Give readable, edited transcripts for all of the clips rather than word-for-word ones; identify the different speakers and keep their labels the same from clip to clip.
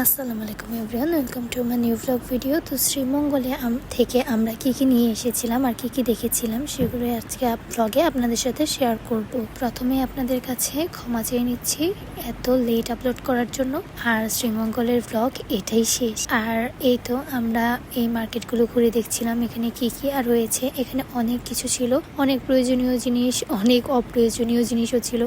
Speaker 1: আসসালামু আলাইকুম everyone, welcome to my new blog video. তো শ্রীমঙ্গলে থেকে আমরা কি নিয়ে এসেছিলাম আর কি দেখেছিলাম সেগুলো আজকে ব্লগে আপনাদের সাথে শেয়ার করব। প্রথমে আপনাদের কাছে ক্ষমা চেয়ে নিচ্ছি এত লেট আপলোড করার জন্য। আর শ্রীমঙ্গলের ব্লগ এটাই শেষ। আর এই তো আমরা এই মার্কেটগুলো ঘুরে দেখছিলাম এখানে কি আর রয়েছে। এখানে অনেক কিছু ছিল, অনেক প্রয়োজনীয় জিনিস, অনেক অপ্রয়োজনীয় জিনিসও ছিল।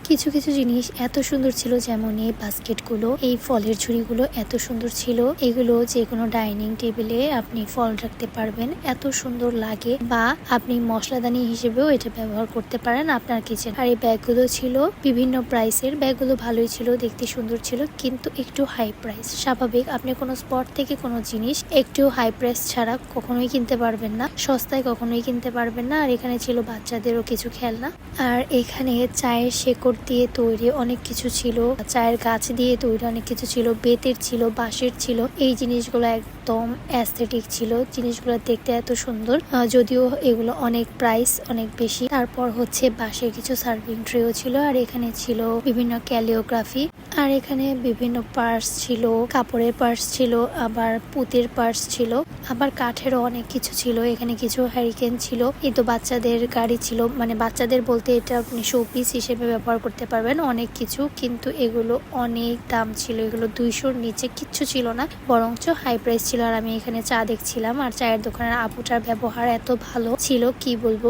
Speaker 1: কিছু কিছু জিনিস এত সুন্দর ছিল, যেমন এই বাস্কেটগুলো, এই ফলের ঝুড়িগুলো এত সুন্দর ছিল। এগুলো যে কোনো ডাইনিং টেবিলে আপনি ফল রাখতে পারবেন, এত সুন্দর লাগে। বা আপনি মশলাদানি হিসেবেও এটা ব্যবহার করতে পারেন আপনার কিচেন। আর এই ব্যাগগুলো ছিল বিভিন্ন প্রাইসের। ব্যাগগুলো ভালোই ছিল, দেখতে সুন্দর ছিল, কিন্তু একটু হাই প্রাইস। স্বাভাবিক, আপনি কোনো স্পট থেকে কোনো জিনিস একটু হাই প্রাইস ছাড়া কখনোই কিনতে পারবেন না, সস্তায় কখনোই কিনতে পারবেন না। আর এখানে ছিল বাচ্চাদেরও কিছু খেলনা। আর এখানে চায়ের শেকড় দিয়ে তৈরি অনেক কিছু ছিল, চায়ের গাছ দিয়ে তৈরি অনেক কিছু ছিল, বেতের ছিল, বাঁশের ছিল। এই জিনিসগুলো একদম অ্যাস্থেটিক ছিল, জিনিসগুলো দেখতে এত সুন্দর, যদিও এগুলো অনেক প্রাইস অনেক বেশি। তারপর হচ্ছে বাঁশের কিছু সার্ভিং ট্রেও ছিল। আর এখানে ছিল বিভিন্ন ক্যালিওগ্রাফি। আর এখানে বিভিন্ন পার্স ছিল, কাপড়ের পার্স ছিল, আবার পুঁতির পার্স ছিল, আবার কাঠেরও অনেক কিছু ছিল। এখানে কিছু হ্যারিকেন ছিল। এই তো বাচ্চাদের গাড়ি ছিল, মানে বাচ্চাদের বলতে এটা আপনি শোপিস হিসেবে ব্যবহার করতে পারবেন অনেক কিছু, কিন্তু এগুলো অনেক দাম ছিল। এগুলো 200-র নিচে কিচ্ছু ছিল না, বরঞ্চ হাই প্রাইস ছিল। আর আমি এখানে চা দেখছিলাম, আর চায়ের দোকানের আপুটার ব্যবহার এত ভালো ছিল কি বলবো।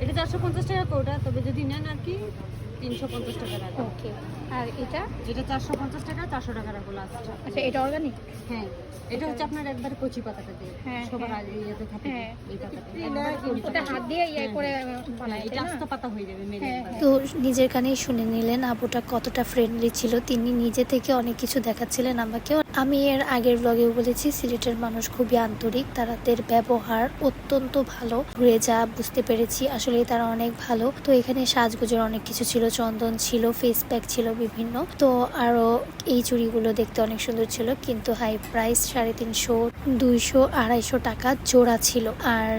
Speaker 2: এটা 450 টাকা কোটা, তবে যদি নেন আর কি 350 টাকা রাখবো।
Speaker 1: ওকে। আর এটা
Speaker 2: যেটা 450 টাকা 400 টাকা রাখবো লাস্ট।
Speaker 1: আচ্ছা, এটা অর্গানিক?
Speaker 2: হ্যাঁ, এটা হচ্ছে আপনার একবার কচি পাতাটা দিয়ে সবার আগে ইয়েতে থাকে এই পাতাটা।
Speaker 1: ওটা হাত দিয়ে করে বানায়,
Speaker 2: এটা আস্ত পাতা হয়ে যাবে মেরে।
Speaker 1: তো নিজের কানেই শুনে নিলেন আপুটা কতটা ফ্রেন্ডলি ছিল। তিনি নিজে থেকে অনেক কিছু দেখাচ্ছিলেন আমাকেও। আমি এর আগের ব্লগেও বলেছি, সিলেটের মানুষ খুবই আন্তরিক, তাদের ব্যবহার অত্যন্ত ভালো। ঘুরে যা বুঝতে পেরেছি আসলে তারা অনেক ভালো। তো এখানে সাজগোজের অনেক কিছু ছিল, চন্দন ছিল, ফেস প্যাক ছিল বিভিন্ন। তো আরো এই চুড়িগুলো দেখতে অনেক সুন্দর ছিল, কিন্তু হাই প্রাইস, 350, 200, 250 টাকা জোড়া ছিল। আর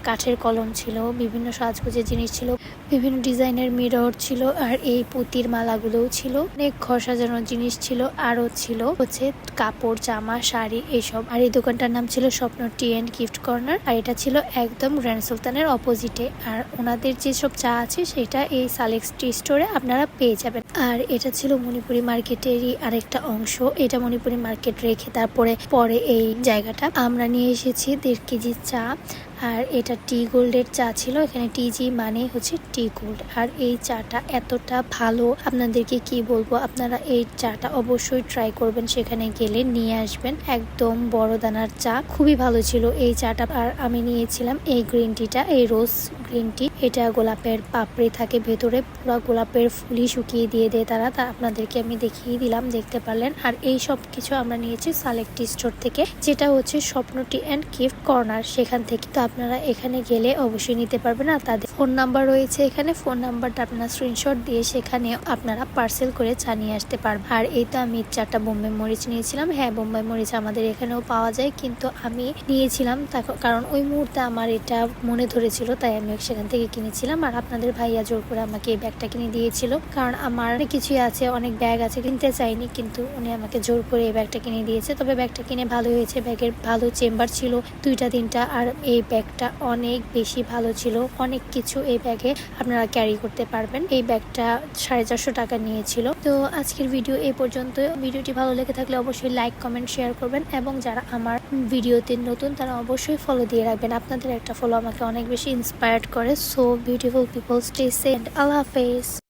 Speaker 1: কাঠের কলম ছিল, বিভিন্ন সাজগোজের জিনিস ছিল, বিভিন্ন ডিজাইনের মিরর ছিল। আর এই পুঁতির মালাগুলোও ছিল, অনেক ঘর সাজানোর জিনিস ছিল। আরো ছিল হচ্ছে কাপড়, জামা, শাড়ি এইসব। আর এই দোকানটার নাম ছিল স্বপ্ন টি এন্ড গিফট কর্নার। আর এটা ছিল একদম গ্র্যান্ড সুলতানের অপোজিটে। আর ওনাদের যেসব চা আছে সেটা এই সালেক্স টি স্টোরে আপনারা পেয়ে যাবেন। আর এটা ছিল মণিপুরি মার্কেটেরই আরেকটা অংশ। এটা মণিপুরি মার্কেট রেখে তারপরে এই জায়গাটা আমরা নিয়ে এসেছি 1.5 কেজি চা। আর এটা টি গোল্ডের চা ছিল। এখানে টিজি মানে হচ্ছে টি গোল্ড। আর এই চাটা এতটা ভালো, আপনাদেরকে কি বলবো। আপনারা এই চাটা অবশ্যই ট্রাই করবেন, সেখানে গেলে নিয়ে আসবেন। একদম বড় দানার চা, খুবই ভালো ছিল এই চাটা। আর আমি নিয়েছিলাম এই গ্রিন টিটা, এই রোজ গ্রিন টি। এটা গোলাপের পাপড়ি থাকে ভেতরে, পুরো গোলাপের ফুলই শুকিয়ে দিয়ে দেয় তারা। তা আপনাদেরকে আমি দেখিয়ে দিলাম, দেখতে পারলেন। আর এই সব কিছু আমরা নিয়েছি সালেক্ট টি স্টোর থেকে, যেটা হচ্ছে স্বপ্ন টি এন্ড গিফট কর্নার, সেখান থেকে। তো আপনারা এখানে গেলে অবশ্যই নিতে পারবেন। আর তাদের ফোন নাম্বার রয়েছে এখানে, ফোন নাম্বারটা আপনারা স্ক্রিনশট দিয়ে সেখানে আপনারা পার্সেল করে চা নিয়ে আসতে পারবেন। আর এই তো আমি 4টা বোম্বাই মরিচ নিয়েছিলাম। হ্যাঁ, বোম্বাই মরিচ আমাদের এখানেও পাওয়া যায়, কিন্তু আমি নিয়েছিলাম কারণ ওই মুহূর্তে আমার এটা মনে ধরেছিল, তাই আমি সেখান থেকে কিনেছিলাম। আর আপনাদের ভাইয়া জোর করে আমাকে এই ব্যাগটা কিনে দিয়েছিল, কারণ আমার অনেক কিছুই আছে, অনেক ব্যাগ আছে, কিনতে চাইনি, কিন্তু উনি আমাকে জোর করে এই ব্যাগটা কিনে দিয়েছে। তবে ব্যাগটা কিনে ভালো হয়েছে, ব্যাগের ভালো চেম্বার ছিল 2-3টা। আর এই ব্যাগটা অনেক বেশি ভালো ছিল, অনেক কিছু এই ব্যাগে আপনারা ক্যারি করতে পারবেন। এই ব্যাগটা 450 টাকা নিয়েছিল। তো আজকের ভিডিও এই পর্যন্ত। ভিডিওটি ভালো লেগে থাকলে অবশ্যই লাইক, কমেন্ট, শেয়ার করবেন, এবং যারা আমার ভিডিওতে নতুন তারা অবশ্যই ফলো দিয়ে রাখবেন। আপনাদের একটা ফলো আমাকে অনেক বেশি ইন্সপায়ার্ড করে। So beautiful people, stay safe. আল্লাহ হাফেজ।